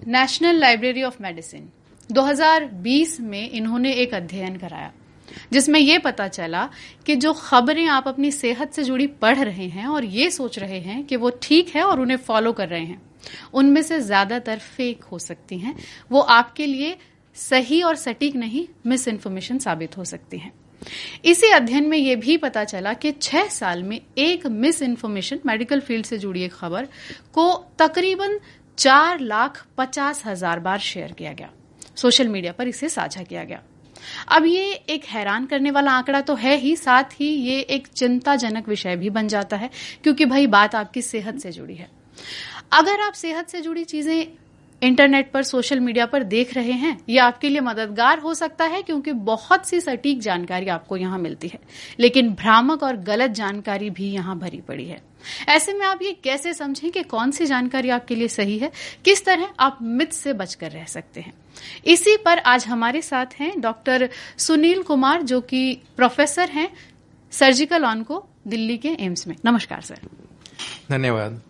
National library of medicine 2020 में इन्होंने एक अध्ययन कराया जिसमें यह पता चला कि जो खबरें आप अपनी सेहत से जुड़ी पढ़ रहे हैं और ये सोच रहे हैं कि वो ठीक है और उन्हें फॉलो कर रहे हैं, उनमें से ज्यादातर फेक हो सकती हैं। वो आपके लिए सही और सटीक नहीं, मिस इन्फॉर्मेशन साबित हो सकती हैं। इसी अध्ययन में यह भी पता चला कि 6 साल में एक मिस इन्फॉर्मेशन, मेडिकल फील्ड से जुड़ी एक खबर को तकरीबन 4,50,000 बार शेयर किया गया, सोशल मीडिया पर इसे साझा किया गया। अब ये एक हैरान करने वाला आंकड़ा तो है ही, साथ ही ये एक चिंताजनक विषय भी बन जाता है, क्योंकि भाई बात आपकी सेहत से जुड़ी है। अगर आप सेहत से जुड़ी चीजें इंटरनेट पर, सोशल मीडिया पर देख रहे हैं, ये आपके लिए मददगार हो सकता है क्योंकि बहुत सी सटीक जानकारी आपको यहां मिलती है, लेकिन भ्रामक और गलत जानकारी भी यहां भरी पड़ी है। ऐसे में आप ये कैसे समझें कि कौन सी जानकारी आपके लिए सही है, किस तरह आप मिथ से बचकर रह सकते हैं। इसी पर आज हमारे साथ हैं डॉक्टर सुनील कुमार, जो कि प्रोफेसर हैं सर्जिकल ऑन्को, दिल्ली के एम्स में। नमस्कार सर। धन्यवाद।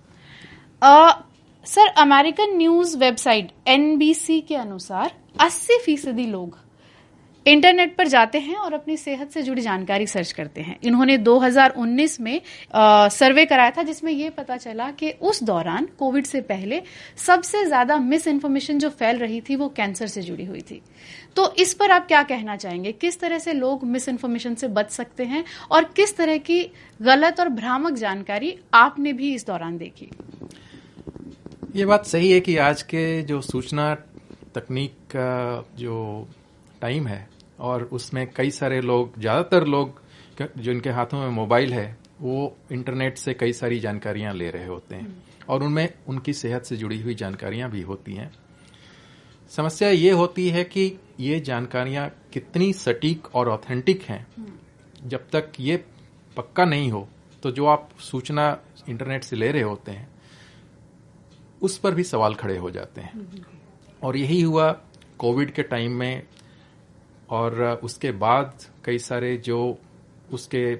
Sir, American news website NBC के अनुसार 80% लोग इंटरनेट पर जाते हैं और अपनी सेहत से जुड़ी जानकारी सर्च करते हैं। इन्होंने 2019 में सर्वे कराया था जिसमें यह पता चला कि उस दौरान, कोविड से पहले, सबसे ज्यादा मिस इन्फॉर्मेशन जो फैल रही थी वो कैंसर से जुड़ी हुई थी। तो इस पर आप क्या कहना चाहेंगे? किस तरह से लोग मिस इन्फॉर्मेशन से बच सकते हैं और किस तरह की गलत और भ्रामक जानकारी आपने भी इस दौरान देखी? ये बात सही है कि आज के जो सूचना तकनीक का जो टाइम है और उसमें कई सारे लोग, ज़्यादातर लोग जिनके हाथों में मोबाइल है, वो इंटरनेट से कई सारी जानकारियां ले रहे होते हैं और उनमें उनकी सेहत से जुड़ी हुई जानकारियां भी होती हैं। समस्या ये होती है कि ये जानकारियां कितनी सटीक और ऑथेंटिक हैं, जब तक ये पक्का नहीं हो तो जो आप सूचना इंटरनेट से ले रहे होते हैं उस पर भी सवाल खड़े हो जाते हैं। और यही हुआ कोविड के टाइम में, और उसके बाद कई सारे जो उसके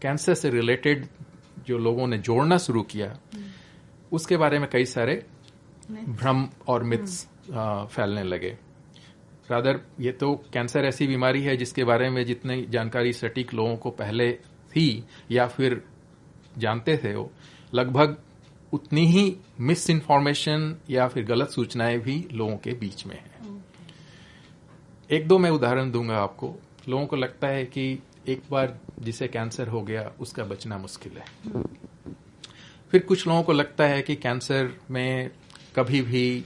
कैंसर से रिलेटेड जो लोगों ने जोड़ना शुरू किया, उसके बारे में कई सारे भ्रम और मिथ्स फैलने लगे। रादर ये तो कैंसर ऐसी बीमारी है जिसके बारे में जितनी जानकारी सटीक लोगों को पहले थी या फिर जानते थे, वो लगभग उतनी ही मिस इन्फॉर्मेशन या फिर गलत सूचनाएं भी लोगों के बीच में है। एक दो मैं उदाहरण दूंगा आपको। लोगों को लगता है कि एक बार जिसे कैंसर हो गया उसका बचना मुश्किल है। फिर कुछ लोगों को लगता है कि कैंसर में कभी भी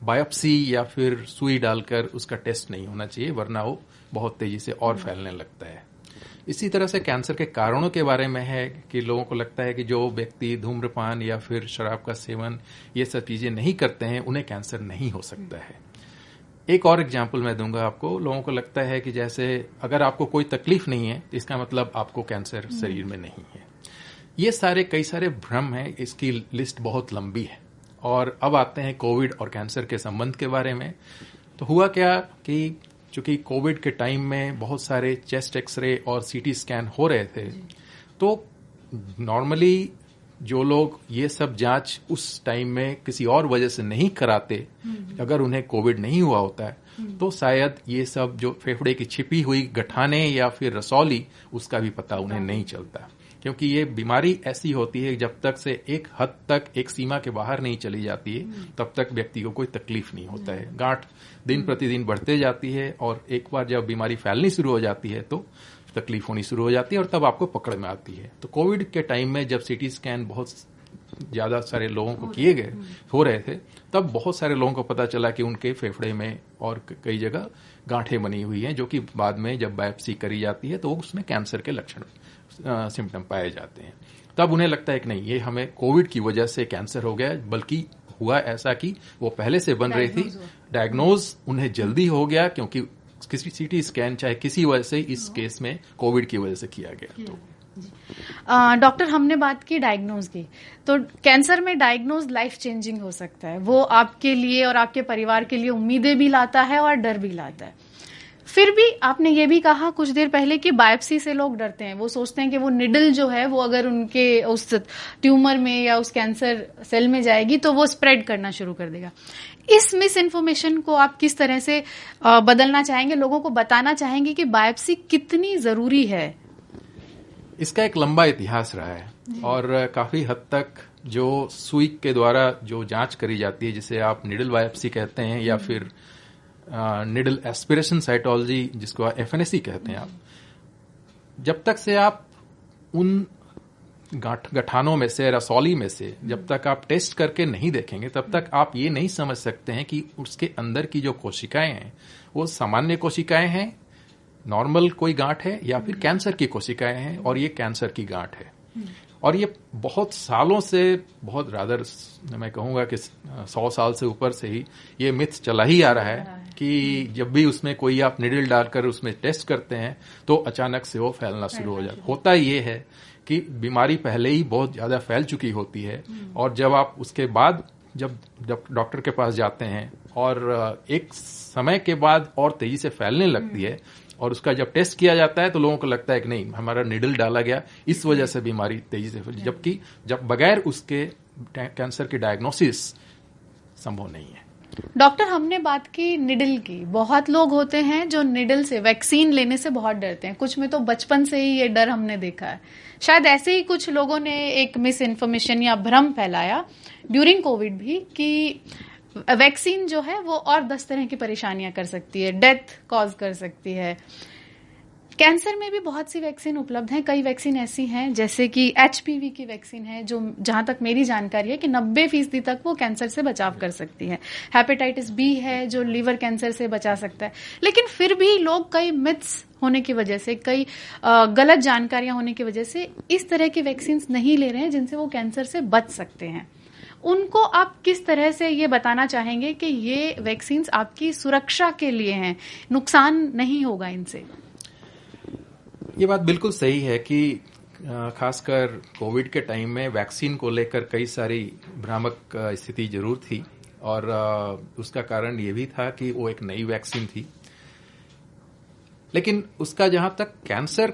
बायोप्सी या फिर सुई डालकर उसका टेस्ट नहीं होना चाहिए, वरना वो बहुत तेजी से और फैलने लगता है। इसी तरह से कैंसर के कारणों के बारे में है कि लोगों को लगता है कि जो व्यक्ति धूम्रपान या फिर शराब का सेवन, ये सब चीजें नहीं करते हैं, उन्हें कैंसर नहीं हो सकता है। एक और एग्जाम्पल मैं दूंगा आपको। लोगों को लगता है कि जैसे अगर आपको कोई तकलीफ नहीं है तो इसका मतलब आपको कैंसर शरीर में नहीं है। ये सारे कई सारे भ्रम हैं, इसकी लिस्ट बहुत लंबी है। और अब आते हैं कोविड और कैंसर के संबंध के बारे में। तो हुआ क्या कि चूंकि कोविड के टाइम में बहुत सारे चेस्ट एक्सरे और सीटी स्कैन हो रहे थे, तो नॉर्मली जो लोग ये सब जांच उस टाइम में किसी और वजह से नहीं कराते, अगर उन्हें कोविड नहीं हुआ होता है तो शायद ये सब जो फेफड़े की छिपी हुई गठाने या फिर रसौली, उसका भी पता उन्हें नहीं चलता। क्योंकि ये बीमारी ऐसी होती है जब तक से एक हद तक, एक सीमा के बाहर नहीं चली जाती है, तब तक व्यक्ति को कोई तकलीफ नहीं होता है। गांठ दिन प्रतिदिन बढ़ते जाती है और एक बार जब बीमारी फैलनी शुरू हो जाती है तो तकलीफ होनी शुरू हो जाती है और तब आपको पकड़ में आती है। तो कोविड के टाइम में जब सीटी स्कैन बहुत ज्यादा सारे लोगों को किए गए हो रहे थे, तब बहुत सारे लोगों को पता चला कि उनके फेफड़े में और कई जगह गांठें बनी हुई हैं, जो कि बाद में जब बायोप्सी करी जाती है तो उसमें कैंसर के लक्षण सिम्टम पाए जाते हैं। तब उन्हें लगता है कि नहीं, ये हमें कोविड की वजह से कैंसर हो गया, बल्कि हुआ ऐसा कि वो पहले से बन रही थी, डायग्नोज उन्हें जल्दी हो गया क्योंकि किसी सीटी स्कैन चाहे किसी वजह से इस केस में कोविड की वजह से किया गया। तो डॉक्टर, हमने बात की डायग्नोज की, तो कैंसर में डायग्नोज लाइफ चेंजिंग हो सकता है। वो आपके लिए और आपके परिवार के लिए उम्मीदें भी लाता है और डर भी लाता है। फिर भी आपने ये भी कहा कुछ देर पहले कि बायोप्सी से लोग डरते हैं, वो सोचते हैं कि वो निडल जो है वो अगर उनके उस ट्यूमर में या उस कैंसर सेल में जाएगी तो वो स्प्रेड करना शुरू कर देगा। इस मिस इन्फॉर्मेशन को आप किस तरह से बदलना चाहेंगे, लोगों को बताना चाहेंगे कि बायोप्सी कितनी जरूरी है? इसका एक लंबा इतिहास रहा है और काफी हद तक जो सुई के द्वारा जो जांच करी जाती है, जिसे आप निडल बायोप्सी कहते हैं या फिर निडल एस्पिरेशन साइटोलॉजी, जिसको एफएनएसी कहते हैं आप, जब तक से आप उन गठानों में से, रसौली में से जब तक आप टेस्ट करके नहीं देखेंगे तब तक आप ये नहीं समझ सकते हैं कि उसके अंदर की जो कोशिकाएं हैं वो सामान्य कोशिकाएं हैं, नॉर्मल कोई गांठ है, या फिर कैंसर की कोशिकाएं हैं और ये कैंसर की गांठ है। और ये बहुत सालों से, बहुत रादर मैं कहूंगा कि 100 साल से ऊपर से ही ये मिथ चला ही आ रहा है कि जब भी उसमें कोई आप निडल डालकर उसमें टेस्ट करते हैं तो अचानक से वो फैलना शुरू हो जाता। होता ये है कि बीमारी पहले ही बहुत ज्यादा फैल चुकी होती है और जब आप उसके बाद जब डॉक्टर के पास जाते हैं और एक समय के बाद और तेजी से फैलने लगती है और उसका जब टेस्ट किया जाता है तो लोगों को लगता है कि नहीं, हमारा निडल डाला गया, इस वजह से बीमारी तेजी से फैली, जबकि जब बगैर उसके कैंसर की डायग्नोसिस संभव नहीं है। डॉक्टर, हमने बात की निडल की। बहुत लोग होते हैं जो निडल से, वैक्सीन लेने से बहुत डरते हैं, कुछ में तो बचपन से ही ये डर हमने देखा है। शायद ऐसे ही कुछ लोगों ने एक मिस इन्फॉर्मेशन या भ्रम फैलाया ड्यूरिंग कोविड भी कि वैक्सीन जो है वो और 10 तरह की परेशानियां कर सकती है, डेथ कॉज कर सकती है। कैंसर में भी बहुत सी वैक्सीन उपलब्ध हैं। कई वैक्सीन ऐसी हैं जैसे कि एचपीवी की वैक्सीन है जो, जहां तक मेरी जानकारी है, कि 90% तक वो कैंसर से बचाव कर सकती है। हेपेटाइटिस बी है जो लीवर कैंसर से बचा सकता है। लेकिन फिर भी लोग कई मिथ्स होने की वजह से, कई गलत जानकारियां होने की वजह से इस तरह की वैक्सीन नहीं ले रहे हैं जिनसे वो कैंसर से बच सकते हैं। उनको आप किस तरह से ये बताना चाहेंगे कि ये वैक्सीन आपकी सुरक्षा के लिए हैं, नुकसान नहीं होगा इनसे? ये बात बिल्कुल सही है कि खासकर कोविड के टाइम में वैक्सीन को लेकर कई सारी भ्रामक स्थिति जरूर थी और उसका कारण ये भी था कि वो एक नई वैक्सीन थी। लेकिन उसका जहां तक कैंसर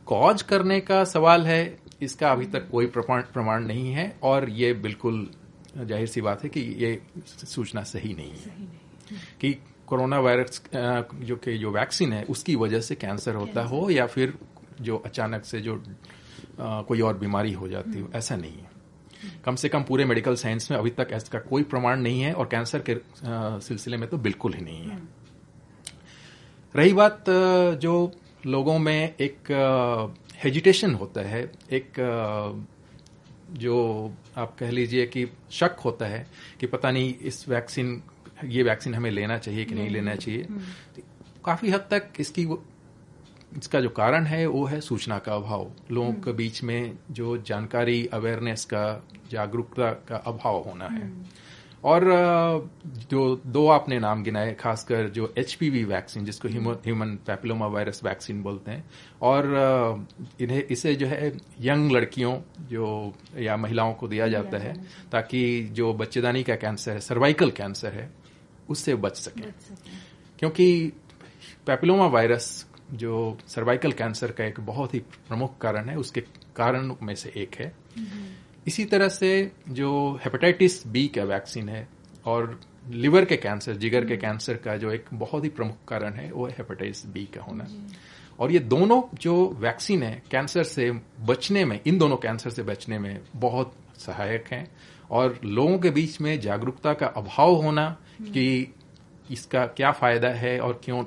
कॉज करने का सवाल है, इसका अभी तक कोई प्रमाण नहीं है और ये बिल्कुल जाहिर सी बात है कि ये सूचना सही नहीं है कि कोरोना वायरस जो वैक्सीन है उसकी वजह से कैंसर होता हो या फिर जो अचानक से जो कोई और बीमारी हो जाती हो, ऐसा नहीं है। कम से कम पूरे मेडिकल साइंस में अभी तक इसका कोई प्रमाण नहीं है और कैंसर के सिलसिले में तो बिल्कुल ही नहीं है। रही बात जो लोगों में एक हेजिटेशन होता है, एक जो आप कह लीजिए कि शक होता है कि पता नहीं ये वैक्सीन हमें लेना चाहिए कि नहीं लेना चाहिए, तो काफी हद तक इसका जो कारण है वो है सूचना का अभाव। लोगों के बीच में जो जानकारी, अवेयरनेस का, जागरूकता का अभाव होना है। और जो दो आपने नाम गिनाए, खासकर जो एचपीवी वैक्सीन जिसको ह्यूमन पैपिलोमा वायरस वैक्सीन बोलते हैं, और इसे जो है यंग लड़कियों जो या महिलाओं को दिया जाता है ताकि जो बच्चेदानी का कैंसर है, सर्वाइकल कैंसर है, उससे बच सके। क्योंकि पैपिलोमा वायरस जो सर्वाइकल कैंसर का एक बहुत ही प्रमुख कारण है, उसके कारण में से एक है। इसी तरह से जो हेपेटाइटिस बी का वैक्सीन है और लिवर के कैंसर, जिगर के कैंसर का जो एक बहुत ही प्रमुख कारण है वो है हेपेटाइटिस बी का होना। और ये दोनों जो वैक्सीन है कैंसर से बचने में, इन दोनों कैंसर से बचने में बहुत सहायक हैं। और लोगों के बीच में जागरूकता का अभाव होना कि इसका क्या फायदा है और क्यों,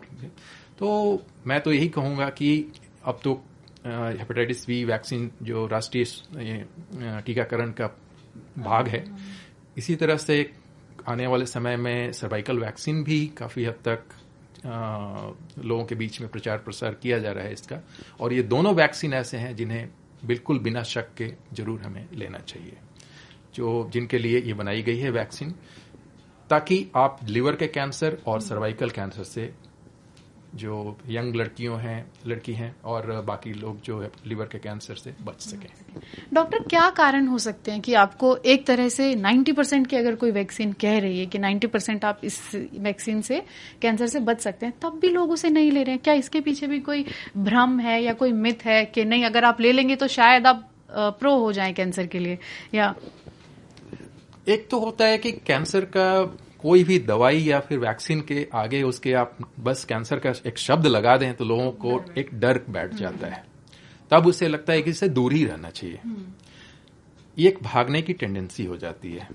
तो मैं तो यही कहूंगा कि अब तो हेपेटाइटिस बी वैक्सीन जो राष्ट्रीय टीकाकरण का भाग है, इसी तरह से आने वाले समय में सर्वाइकल वैक्सीन भी काफी हद तक लोगों के बीच में प्रचार प्रसार किया जा रहा है इसका। और ये दोनों वैक्सीन ऐसे हैं जिन्हें बिल्कुल बिना शक के जरूर हमें लेना चाहिए, जो जिनके लिए ये बनाई गई है वैक्सीन, ताकि आप लिवर के कैंसर और सर्वाइकल कैंसर से जो यंग लड़की हैं और बाकी लोग जो है लिवर के कैंसर से बच सकें। डॉक्टर, क्या कारण हो सकते हैं कि आपको एक तरह से 90% की अगर कोई वैक्सीन कह रही है कि 90% आप इस वैक्सीन से कैंसर से बच सकते हैं, तब भी लोग उसे नहीं ले रहे हैं? क्या इसके पीछे भी कोई भ्रम है या कोई मिथ है कि नहीं, अगर आप ले लेंगे तो शायद आप प्रो हो जाएं कैंसर के लिए? या एक तो होता है कि कैंसर का कोई भी दवाई या फिर वैक्सीन के आगे उसके आप बस कैंसर का एक शब्द लगा दें तो लोगों को एक डर बैठ जाता है, तब उसे लगता है कि इससे दूर ही रहना चाहिए। ये एक भागने की टेंडेंसी हो जाती है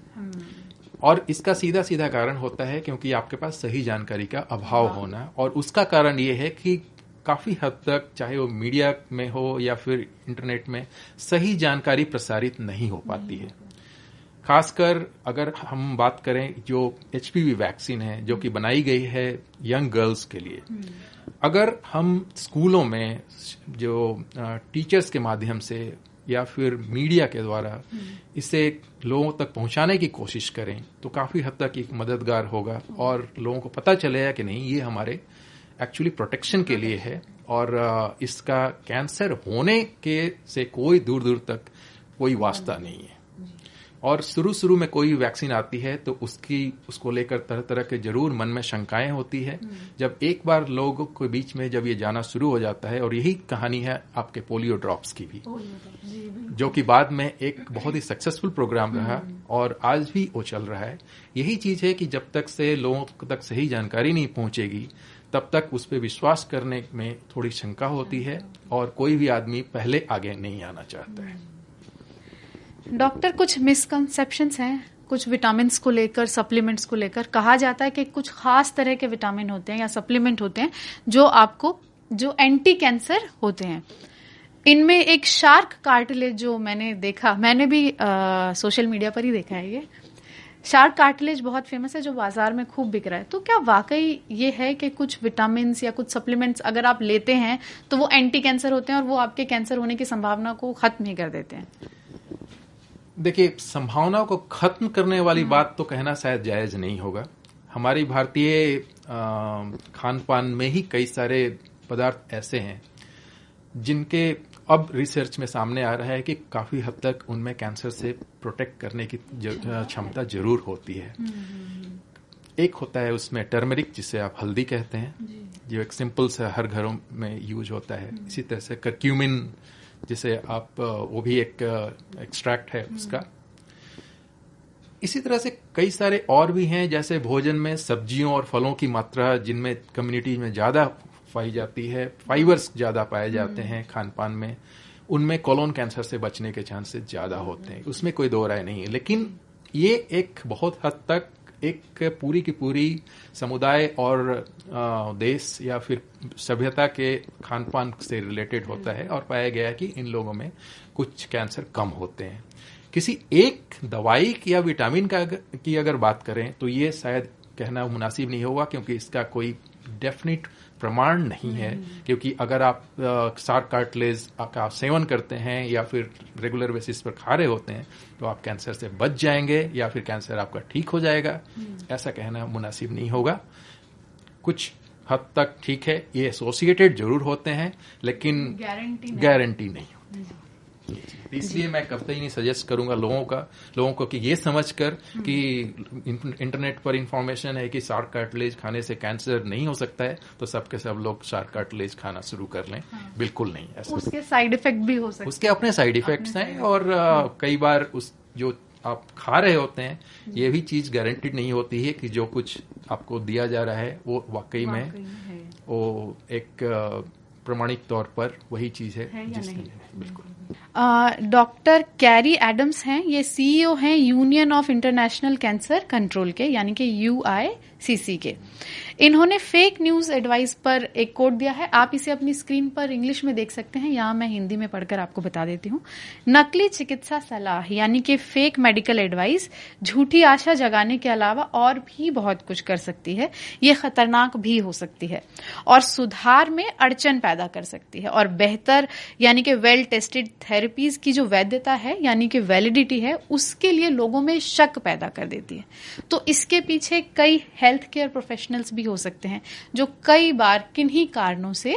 और इसका सीधा सीधा कारण होता है क्योंकि आपके पास सही जानकारी का अभाव होना, और उसका कारण ये है कि काफी हद तक चाहे वो मीडिया में हो या फिर इंटरनेट में सही जानकारी प्रसारित नहीं हो पाती है। खासकर अगर हम बात करें जो एचपीवी वैक्सीन है जो कि बनाई गई है यंग गर्ल्स के लिए, अगर हम स्कूलों में जो टीचर्स के माध्यम से या फिर मीडिया के द्वारा इसे लोगों तक पहुंचाने की कोशिश करें तो काफी हद तक एक मददगार होगा और लोगों को पता चलेगा कि नहीं, ये हमारे एक्चुअली प्रोटेक्शन के लिए है और इसका कैंसर होने के से कोई दूर दूर तक कोई वास्ता नहीं है। और शुरू में कोई वैक्सीन आती है तो उसको लेकर तरह तरह के जरूर मन में शंकाएं होती है। जब एक बार लोगों के बीच में जब ये जाना शुरू हो जाता है, और यही कहानी है आपके पोलियो ड्रॉप्स की भी, जो कि बाद में एक बहुत ही सक्सेसफुल प्रोग्राम रहा और आज भी वो चल रहा है। यही चीज है कि जब तक से लोगों तक सही जानकारी नहीं पहुंचेगी तब तक उस पर विश्वास करने में थोड़ी शंका होती है और कोई भी आदमी पहले आगे नहीं आना चाहता है। डॉक्टर, कुछ मिसकंसेप्शंस हैं कुछ विटामिन्स को लेकर, सप्लीमेंट्स को लेकर। कहा जाता है कि कुछ खास तरह के विटामिन होते हैं या सप्लीमेंट होते हैं जो एंटी कैंसर होते हैं। इनमें एक शार्क कार्टिलेज जो मैंने भी सोशल मीडिया पर ही देखा है, ये शार्क कार्टिलेज बहुत फेमस है जो बाजार में खूब बिक रहा है। तो क्या वाकई ये है कि कुछ विटामिन्स या कुछ सप्लीमेंट्स अगर आप लेते हैं तो वो एंटी कैंसर होते हैं और वो आपके कैंसर होने की संभावना को खत्म ही कर देते हैं? देखिए, संभावनाओं को खत्म करने वाली बात तो कहना शायद जायज नहीं होगा। हमारी भारतीय खान पान में ही कई सारे पदार्थ ऐसे हैं जिनके अब रिसर्च में सामने आ रहा है कि काफी हद तक उनमें कैंसर से प्रोटेक्ट करने की क्षमता जरूर होती है। एक होता है उसमें टर्मरिक, जिसे आप हल्दी कहते हैं, जो एक सिंपल सा हर घरों में यूज होता है। इसी तरह से करक्यूमिन, जिसे आप वो भी एक एक्सट्रैक्ट है उसका। इसी तरह से कई सारे और भी हैं, जैसे भोजन में सब्जियों और फलों की मात्रा जिनमें कम्युनिटी में ज्यादा पाई जाती है, फाइबर्स ज्यादा पाए जाते हैं खान पान में, उनमें कोलोन कैंसर से बचने के चांसेस ज्यादा होते हैं। उसमें कोई दो राय नहीं है। लेकिन ये एक बहुत हद तक एक पूरी की पूरी समुदाय और देश या फिर सभ्यता के खान पान से रिलेटेड होता है और पाया गया कि इन लोगों में कुछ कैंसर कम होते हैं। किसी एक दवाई या विटामिन की अगर बात करें तो ये शायद कहना मुनासिब नहीं होगा, क्योंकि इसका कोई डेफिनेट प्रमाण नहीं है। क्योंकि अगर आप शार्क कार्टिलेज का सेवन करते हैं या फिर रेगुलर बेसिस पर खा रहे होते हैं तो आप कैंसर से बच जाएंगे या फिर कैंसर आपका ठीक हो जाएगा, ऐसा कहना मुनासिब नहीं होगा। कुछ हद तक ठीक है, ये एसोसिएटेड जरूर होते हैं लेकिन गारंटी नहीं होती। इसलिए मैं कभी नहीं सजेस्ट करूंगा लोगों को कि ये समझकर कि इंटरनेट पर इंफॉर्मेशन है कि शार्क कार्टिलेज खाने से कैंसर नहीं हो सकता है तो सबके सब लोग शार्क कार्टिलेज खाना शुरू कर लें। बिल्कुल नहीं ऐसा। उसके साइड इफेक्ट भी हो सकते हैं। उसके अपने साइड इफेक्ट्स हैं और कई बार जो आप खा रहे होते हैं ये भी चीज गारंटीड नहीं होती है कि जो कुछ आपको दिया जा रहा है वो वाकई में वो एक प्रमाणिक तौर पर वही चीज है जिसमें बिल्कुल। डॉक्टर कैरी एडम्स हैं, ये सीईओ हैं union of international cancer control के, यानी कि UICC के। इन्होंने फेक न्यूज एडवाइस पर एक कोट दिया है, आप इसे अपनी स्क्रीन पर इंग्लिश में देख सकते हैं, यहां मैं हिंदी में पढ़कर आपको बता देती हूं। नकली चिकित्सा सलाह यानी कि फेक मेडिकल एडवाइस झूठी आशा जगाने के अलावा और भी बहुत कुछ कर सकती है। ये खतरनाक भी हो सकती है और सुधार में अड़चन पैदा कर सकती है। और बेहतर यानी कि वेल टेस्टेड थेरेपी थेरेपीज की जो वैधता है यानी कि वैलिडिटी है उसके लिए लोगों में शक पैदा कर देती है। तो इसके पीछे कई हेल्थ केयर प्रोफेशनल्स भी हो सकते हैं जो कई बार किन्हीं कारणों से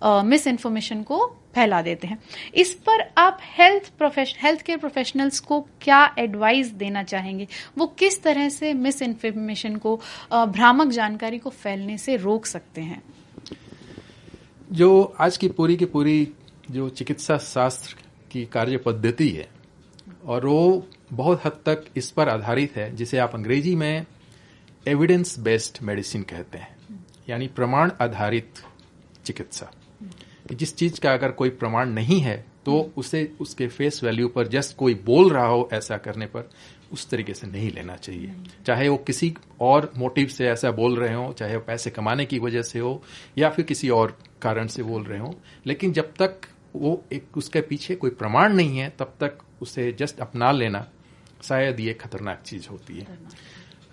मिस इन्फॉर्मेशन को फैला देते हैं। इस पर आप हेल्थ केयर प्रोफेशनल्स को क्या एडवाइस देना चाहेंगे? वो किस तरह से मिस इन्फॉर्मेशन को, भ्रामक जानकारी को फैलने से रोक सकते हैं? जो आज की पूरी जो चिकित्सा शास्त्र की कार्य पद्धति है और वो बहुत हद तक इस पर आधारित है जिसे आप अंग्रेजी में एविडेंस बेस्ड मेडिसिन कहते हैं, यानी प्रमाण आधारित चिकित्सा। जिस चीज का अगर कोई प्रमाण नहीं है तो उसे उसके फेस वैल्यू पर जस्ट कोई बोल रहा हो ऐसा करने पर उस तरीके से नहीं लेना चाहिए, चाहे वो किसी और मोटिव से ऐसा बोल रहे हो, चाहे वो पैसे कमाने की वजह से हो या फिर किसी और कारण से बोल रहे हो। लेकिन जब तक वो एक उसके पीछे कोई प्रमाण नहीं है तब तक उसे जस्ट अपना लेना शायद ये खतरनाक चीज होती है।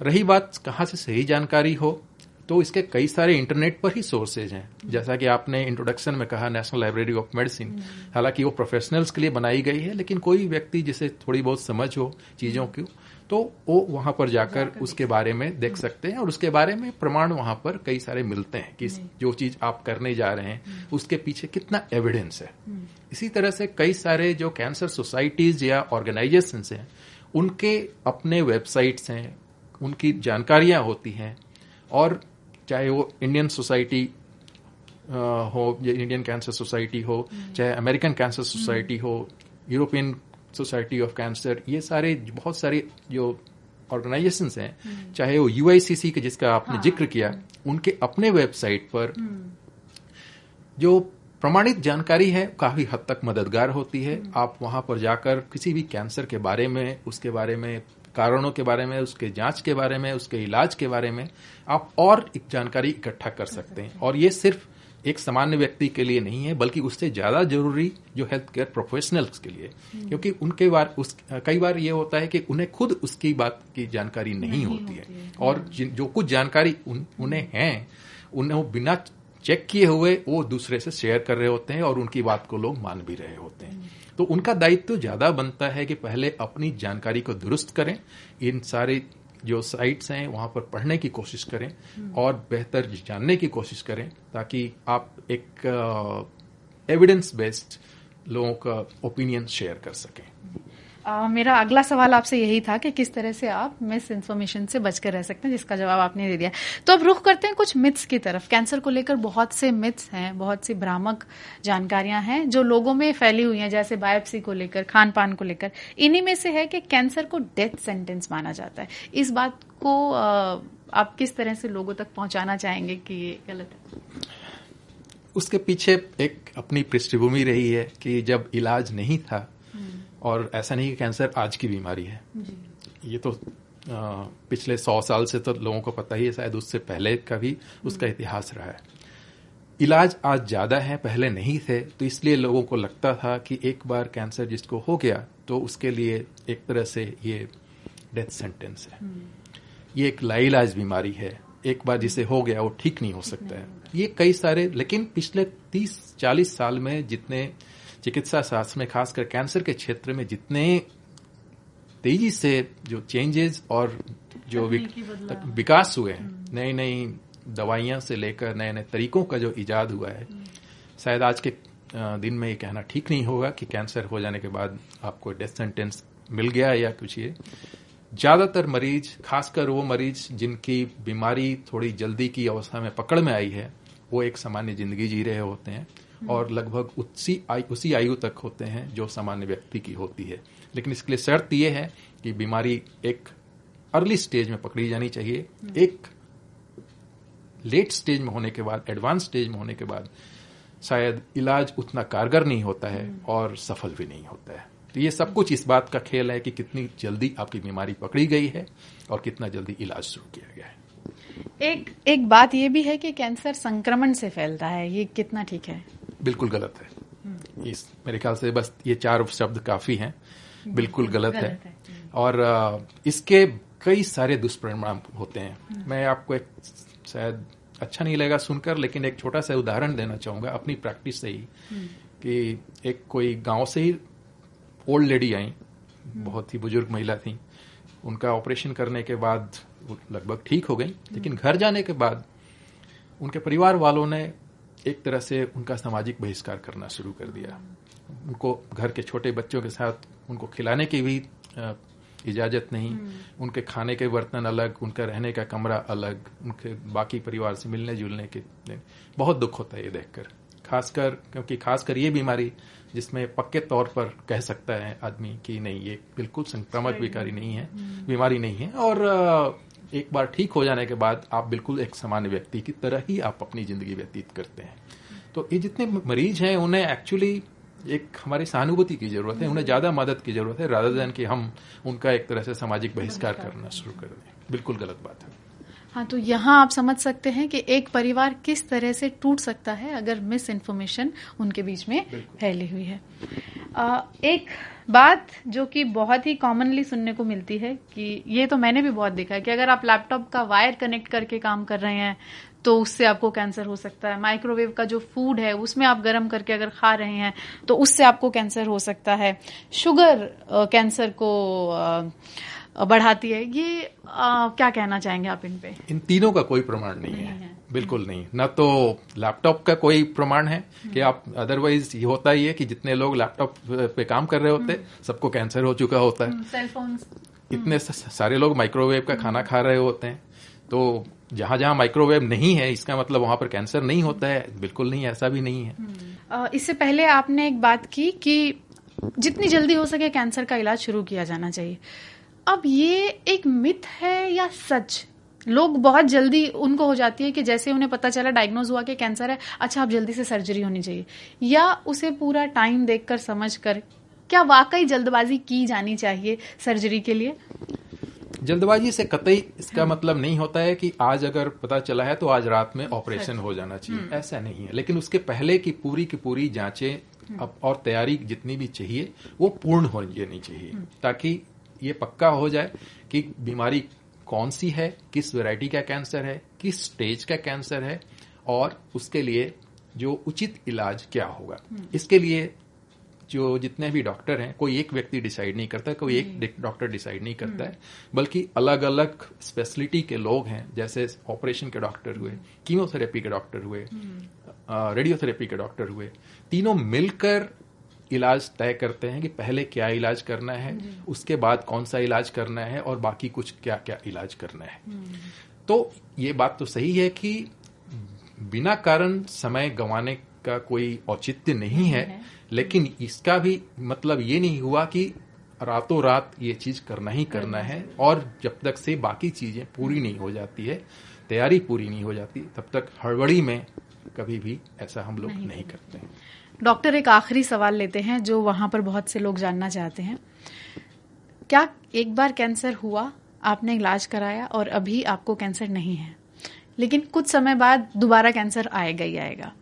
रही बात कहाँ से सही जानकारी हो, तो इसके कई सारे इंटरनेट पर ही सोर्सेज हैं। जैसा कि आपने इंट्रोडक्शन में कहा, नेशनल लाइब्रेरी ऑफ मेडिसिन, हालांकि वो प्रोफेशनल्स के लिए बनाई गई है, लेकिन कोई व्यक्ति जिसे थोड़ी बहुत समझ हो चीजों की तो वो वहां पर जाकर उसके बारे में देख सकते हैं और उसके बारे में प्रमाण वहां पर कई सारे मिलते हैं कि जो चीज आप करने जा रहे हैं उसके पीछे कितना एविडेंस है। इसी तरह से कई सारे जो कैंसर सोसाइटीज या ऑर्गेनाइजेशंस हैं उनके अपने वेबसाइट्स हैं, उनकी जानकारियां होती हैं, और चाहे वो इंडियन सोसाइटी हो, इंडियन कैंसर सोसाइटी हो, चाहे अमेरिकन कैंसर सोसाइटी हो, यूरोपियन सोसाइटी ऑफ कैंसर, ये सारे बहुत सारे जो ऑर्गेनाइजेशंस हैं, चाहे वो यूआईसीसी के जिसका आपने जिक्र किया, उनके अपने वेबसाइट पर जो प्रमाणित जानकारी है काफी हद तक मददगार होती है। आप वहां पर जाकर किसी भी कैंसर के बारे में, उसके बारे में, कारणों के बारे में, उसके जांच के बारे में, उसके इलाज के बारे में आप और एक जानकारी इकट्ठा कर सकते हैं। और ये सिर्फ एक सामान्य व्यक्ति के लिए नहीं है, बल्कि उससे ज्यादा जरूरी जो हेल्थ केयर प्रोफेशनल्स के लिए, क्योंकि उनके कई बार ये होता है कि उन्हें खुद उसकी बात की जानकारी नहीं होती है, और जो कुछ जानकारी उन्हें है उन्हें बिना चेक किए हुए वो दूसरे से शेयर कर रहे होते हैं और उनकी बात को लोग मान भी रहे होते हैं। तो उनका दायित्व ज्यादा बनता है कि पहले अपनी जानकारी को दुरुस्त करें, इन सारे जो साइट्स हैं वहां पर पढ़ने की कोशिश करें और बेहतर जानने की कोशिश करें, ताकि आप एक एविडेंस बेस्ड लोगों का ओपिनियन शेयर कर सकें। मेरा अगला सवाल आपसे यही था कि किस तरह से आप मिस इन्फॉर्मेशन से बचकर रह सकते हैं, जिसका जवाब आपने दे दिया। तो अब रुख करते हैं कुछ मिथ्स की तरफ। कैंसर को लेकर बहुत से मिथ्स हैं, बहुत सी भ्रामक जानकारियां हैं जो लोगों में फैली हुई हैं, जैसे बायोप्सी को लेकर, खान पान को लेकर। इन्हीं में से है कि कैंसर को डेथ सेंटेंस माना जाता है। इस बात को आप किस तरह से लोगों तक पहुंचाना चाहेंगे कि ये गलत है? उसके पीछे एक अपनी पृष्ठभूमि रही है कि जब इलाज नहीं था, और ऐसा नहीं कि कैंसर आज की बीमारी है, ये तो पिछले 100 साल से तो लोगों को पता ही है, शायद उससे पहले का भी उसका इतिहास रहा है। इलाज आज ज्यादा है, पहले नहीं थे, तो इसलिए लोगों को लगता था कि एक बार कैंसर जिसको हो गया तो उसके लिए एक तरह से ये डेथ सेंटेंस है, ये एक लाइलाज बीमारी है, एक बार जिसे हो गया वो ठीक नहीं हो सकता है। ये कई सारे, लेकिन पिछले 30-40 साल में जितने चिकित्सा शास्त्र में, खासकर कैंसर के क्षेत्र में जितने तेजी से जो चेंजेस और जो विकास हुए हैं, नई नई दवाइयां से लेकर नए नए तरीकों का जो इजाद हुआ है, शायद आज के दिन में ये कहना ठीक नहीं होगा कि कैंसर हो जाने के बाद आपको डेथ सेंटेंस मिल गया या कुछ। ये ज्यादातर मरीज, खासकर वो मरीज जिनकी बीमारी थोड़ी जल्दी की अवस्था में पकड़ में आई है, वो एक सामान्य जिंदगी जी रहे होते हैं और लगभग उसी आयु तक होते हैं जो सामान्य व्यक्ति की होती है। लेकिन इसके लिए शर्त यह है कि बीमारी एक अर्ली स्टेज में पकड़ी जानी चाहिए। एक लेट स्टेज में होने के बाद, एडवांस स्टेज में होने के बाद शायद इलाज उतना कारगर नहीं होता है और सफल भी नहीं होता है। तो ये सब कुछ इस बात का खेल है कि कितनी जल्दी आपकी बीमारी पकड़ी गई है और कितना जल्दी इलाज शुरू किया गया है। एक बात ये भी है कि कैंसर संक्रमण से फैलता है, ये कितना ठीक है? बिल्कुल गलत है। मेरे ख्याल से बस ये 4 शब्द काफी हैं। बिल्कुल गलत है। और इसके कई सारे दुष्परिणाम होते हैं। मैं आपको एक, शायद अच्छा नहीं लगेगा सुनकर, लेकिन एक छोटा सा उदाहरण देना चाहूंगा अपनी प्रैक्टिस से ही, कि एक कोई गांव से ही ओल्ड लेडी आई, बहुत ही बुजुर्ग महिला थी। उनका ऑपरेशन करने के बाद वो लगभग ठीक हो गई, लेकिन घर जाने के बाद उनके परिवार वालों ने एक तरह से उनका सामाजिक बहिष्कार करना शुरू कर दिया। उनको घर के छोटे बच्चों के साथ उनको खिलाने की भी इजाजत नहीं, उनके खाने के बर्तन अलग, उनका रहने का कमरा अलग, उनके बाकी परिवार से मिलने जुलने के। बहुत दुख होता है ये देखकर, खासकर ये बीमारी जिसमें पक्के तौर पर कह सकता है आदमी कि नहीं, ये बिल्कुल संक्रामक बीमारी नहीं है और एक बार ठीक हो जाने के बाद आप बिल्कुल एक सामान्य व्यक्ति की तरह ही आप अपनी जिंदगी व्यतीत करते हैं। तो ये जितने मरीज हैं उन्हें एक्चुअली एक हमारी सहानुभूति की जरूरत है, उन्हें ज्यादा मदद की जरूरत है, रादर देन कि हम उनका एक तरह से सामाजिक बहिष्कार करना शुरू कर दें। बिल्कुल गलत बात है। हाँ, तो यहाँ आप समझ सकते हैं कि एक परिवार किस तरह से टूट सकता है अगर मिस इन्फॉर्मेशन उनके बीच में फैली हुई है। एक बात जो कि बहुत ही कॉमनली सुनने को मिलती है कि ये तो मैंने भी बहुत देखा है कि अगर आप लैपटॉप का वायर कनेक्ट करके काम कर रहे हैं तो उससे आपको कैंसर हो सकता है। माइक्रोवेव का जो फूड है उसमें आप गर्म करके अगर खा रहे हैं तो उससे आपको कैंसर हो सकता है। शुगर कैंसर को बढ़ाती है। ये क्या कहना चाहेंगे आप इन पे? इन तीनों का कोई प्रमाण नहीं है। बिल्कुल नहीं। न तो लैपटॉप का कोई प्रमाण है कि आप, अदरवाइज ये होता ही है कि जितने लोग लैपटॉप पे काम कर रहे होते सबको कैंसर हो चुका होता है। सेल फोन, इतने सारे लोग माइक्रोवेव का खाना खा रहे होते हैं, तो जहां जहां माइक्रोवेव नहीं है इसका मतलब वहां पर कैंसर नहीं होता है? बिल्कुल नहीं, ऐसा भी नहीं है। इससे पहले आपने एक बात की कि जितनी जल्दी हो सके कैंसर का इलाज शुरू किया जाना चाहिए। अब ये एक मिथ है या सच? लोग बहुत जल्दी उनको हो जाती है कि जैसे उन्हें पता चला, डायग्नोज हुआ कि कैंसर है, अच्छा अब जल्दी से सर्जरी होनी चाहिए, या उसे पूरा टाइम देखकर समझकर, क्या वाकई जल्दबाजी की जानी चाहिए सर्जरी के लिए? जल्दबाजी से कतई इसका मतलब नहीं होता है कि आज अगर पता चला है तो आज रात में ऑपरेशन हो जाना चाहिए, ऐसा नहीं है। लेकिन उसके पहले की पूरी जांचें और तैयारी जितनी भी चाहिए वो पूर्ण हो जानी चाहिए, ताकि ये पक्का हो जाए कि बीमारी कौन सी है, किस वैरायटी का कैंसर है, किस स्टेज का कैंसर है और उसके लिए जो उचित इलाज क्या होगा। इसके लिए जो जितने भी डॉक्टर हैं, कोई एक व्यक्ति डिसाइड नहीं करता, कोई एक डॉक्टर डिसाइड नहीं करता है, बल्कि अलग अलग स्पेशलिटी के लोग हैं। जैसे ऑपरेशन के डॉक्टर हुए, कीमोथेरेपी के डॉक्टर हुए, रेडियोथेरेपी के डॉक्टर हुए, तीनों मिलकर इलाज तय करते हैं कि पहले क्या इलाज करना है, उसके बाद कौन सा इलाज करना है और बाकी कुछ क्या क्या इलाज करना है। तो ये बात तो सही है कि बिना कारण समय गंवाने का कोई औचित्य नहीं है, लेकिन इसका भी मतलब ये नहीं हुआ कि रातों रात ये चीज करना ही करना है, और जब तक से बाकी चीजें पूरी नहीं हो जाती है, तैयारी पूरी नहीं हो जाती, तब तक हड़बड़ी में कभी भी ऐसा हम लोग नहीं करते हैं। डॉक्टर, एक आखिरी सवाल लेते हैं जो वहां पर बहुत से लोग जानना चाहते हैं। क्या एक बार कैंसर हुआ, आपने इलाज कराया और अभी आपको कैंसर नहीं है, लेकिन कुछ समय बाद दोबारा कैंसर आएगा ही आएगा,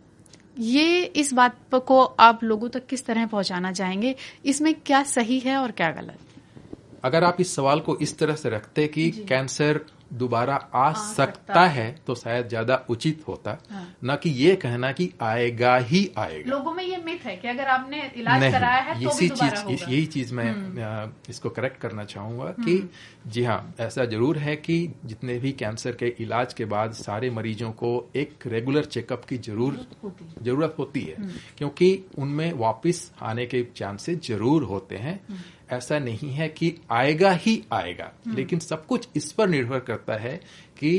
ये इस बात को आप लोगों तक किस तरह पहुंचाना चाहेंगे? इसमें क्या सही है और क्या गलत? अगर आप इस सवाल को इस तरह से रखते कि कैंसर दोबारा आ सकता है तो शायद ज्यादा उचित होता, न कि ये कहना कि आएगा ही आएगा। लोगों में ये मिथ है कि अगर आपने इलाज कराया है तो भी दोबारा होगा। यही चीज मैं इसको करेक्ट करना चाहूंगा कि जी हाँ, ऐसा जरूर है कि जितने भी कैंसर के इलाज के बाद सारे मरीजों को एक रेगुलर चेकअप की जरूरत होती है, क्योंकि उनमें वापस आने के चांसेस जरूर होते हैं। ऐसा नहीं है कि आएगा ही आएगा, लेकिन सब कुछ इस पर निर्भर करता है कि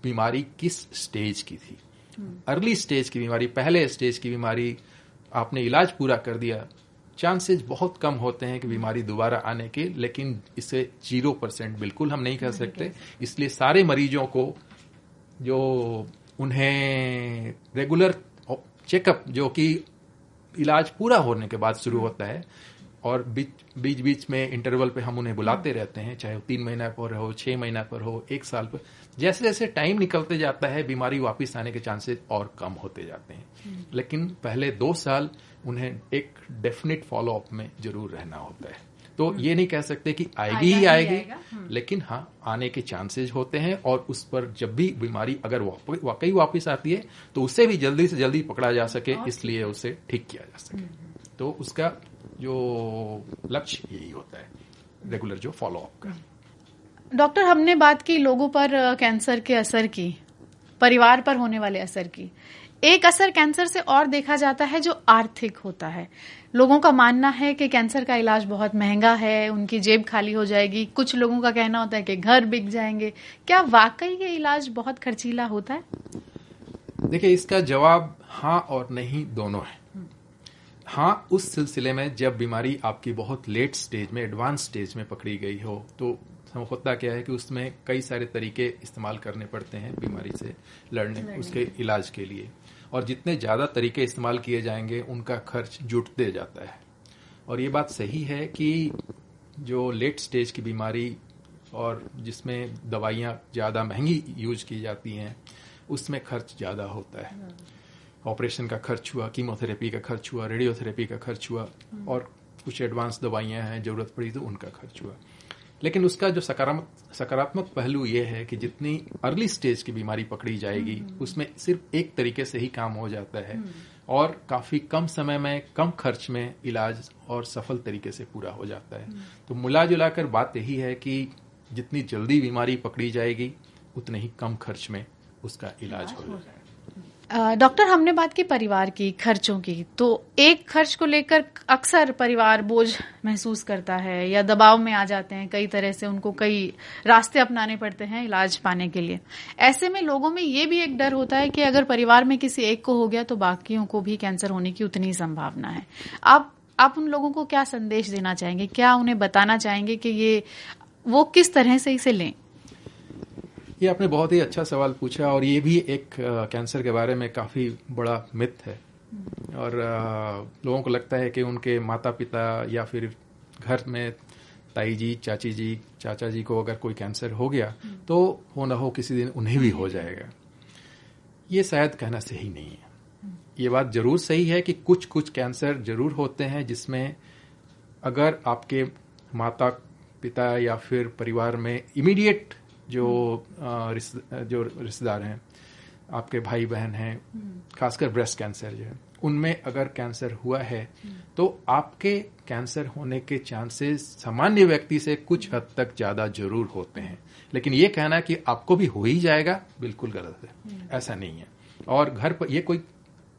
बीमारी किस स्टेज की थी। अर्ली स्टेज की बीमारी, पहले स्टेज की बीमारी, आपने इलाज पूरा कर दिया, चांसेस बहुत कम होते हैं कि बीमारी दोबारा आने के, लेकिन इसे 0% बिल्कुल हम नहीं कह सकते। इसलिए सारे मरीजों को जो उन्हें रेगुलर चेकअप, जो कि इलाज पूरा होने के बाद शुरू होता है, और बीच में इंटरवल पे हम उन्हें बुलाते रहते हैं, चाहे 3 महीना पर हो, 6 महीना पर हो, 1 साल पर, जैसे जैसे टाइम निकलते जाता है बीमारी वापस आने के चांसेस और कम होते जाते हैं। लेकिन पहले 2 साल उन्हें एक डेफिनेट फॉलो अप में जरूर रहना होता है। तो ये नहीं कह सकते कि आएगी ही आएगी, लेकिन हाँ, आने के चांसेस होते हैं, और उस पर जब भी बीमारी अगर वाकई वापस आती है तो उसे भी जल्दी से जल्दी पकड़ा जा सके, इसलिए उसे ठीक किया जा सके। तो उसका जो लक्ष्य यही होता है, रेगुलर जो फॉलो अप का। डॉक्टर, हमने बात की लोगों पर कैंसर के असर की, परिवार पर होने वाले असर की। एक असर कैंसर से और देखा जाता है जो आर्थिक होता है। लोगों का मानना है कि कैंसर का इलाज बहुत महंगा है, उनकी जेब खाली हो जाएगी। कुछ लोगों का कहना होता है कि घर बिक जाएंगे। क्या वाकई ये इलाज बहुत खर्चीला होता है? देखिए, इसका जवाब हाँ और नहीं दोनों है। हाँ, उस सिलसिले में जब बीमारी आपकी बहुत लेट स्टेज में, एडवांस स्टेज में पकड़ी गई हो, तो होता क्या है कि उसमें कई सारे तरीके इस्तेमाल करने पड़ते हैं बीमारी से लड़ने उसके इलाज के लिए, और जितने ज्यादा तरीके इस्तेमाल किए जाएंगे उनका खर्च जुटते जाता है। और ये बात सही है कि जो लेट स्टेज की बीमारी और जिसमें दवाइयां ज्यादा महंगी यूज की जाती हैं उसमें खर्च ज्यादा होता है। ऑपरेशन का खर्च हुआ, कीमोथेरेपी का खर्च हुआ, रेडियोथेरेपी का खर्च हुआ, और कुछ एडवांस दवाइयां हैं जरूरत पड़ी तो उनका खर्च हुआ। लेकिन उसका जो सकारात्मक पहलू ये है कि जितनी अर्ली स्टेज की बीमारी पकड़ी जाएगी उसमें सिर्फ एक तरीके से ही काम हो जाता है और काफी कम समय में, कम खर्च में इलाज और सफल तरीके से पूरा हो जाता है। तो मिला जुलाकर बात यही है कि जितनी जल्दी बीमारी पकड़ी जाएगी उतने ही कम खर्च में उसका इलाज हो जाएगा। डॉक्टर, हमने बात की परिवार की, खर्चों की, तो एक खर्च को लेकर अक्सर परिवार बोझ महसूस करता है या दबाव में आ जाते हैं। कई तरह से उनको कई रास्ते अपनाने पड़ते हैं इलाज पाने के लिए। ऐसे में लोगों में ये भी एक डर होता है कि अगर परिवार में किसी एक को हो गया तो बाकियों को भी कैंसर होने की उतनी संभावना है। आप उन लोगों को क्या संदेश देना चाहेंगे? क्या उन्हें बताना चाहेंगे कि वो किस तरह से इसे लें? ये आपने बहुत ही अच्छा सवाल पूछा, और ये भी एक कैंसर के बारे में काफी बड़ा मिथ है। और लोगों को लगता है कि उनके माता पिता या फिर घर में ताई जी, चाची जी, चाचा जी को अगर कोई कैंसर हो गया तो हो ना हो किसी दिन उन्हें भी हो जाएगा। ये शायद कहना सही नहीं है। ये बात जरूर सही है कि कुछ कुछ कैंसर जरूर होते हैं जिसमें अगर आपके माता पिता या फिर परिवार में इमीडिएट जो रिश्तेदार हैं, आपके भाई बहन हैं, खासकर ब्रेस्ट कैंसर जो है, उनमें अगर कैंसर हुआ है तो आपके कैंसर होने के चांसेस सामान्य व्यक्ति से कुछ हद तक ज्यादा जरूर होते हैं। लेकिन ये कहना कि आपको भी हो ही जाएगा, बिल्कुल गलत है। ऐसा नहीं है। और घर पर ये कोई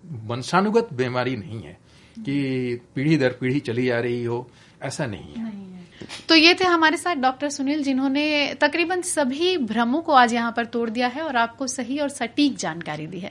वंशानुगत बीमारी नहीं है कि पीढ़ी दर पीढ़ी चली आ रही हो, ऐसा नहीं है। तो ये थे हमारे साथ डॉक्टर सुनील, जिन्होंने तकरीबन सभी भ्रमों को आज यहाँ पर तोड़ दिया है और आपको सही और सटीक जानकारी दी है।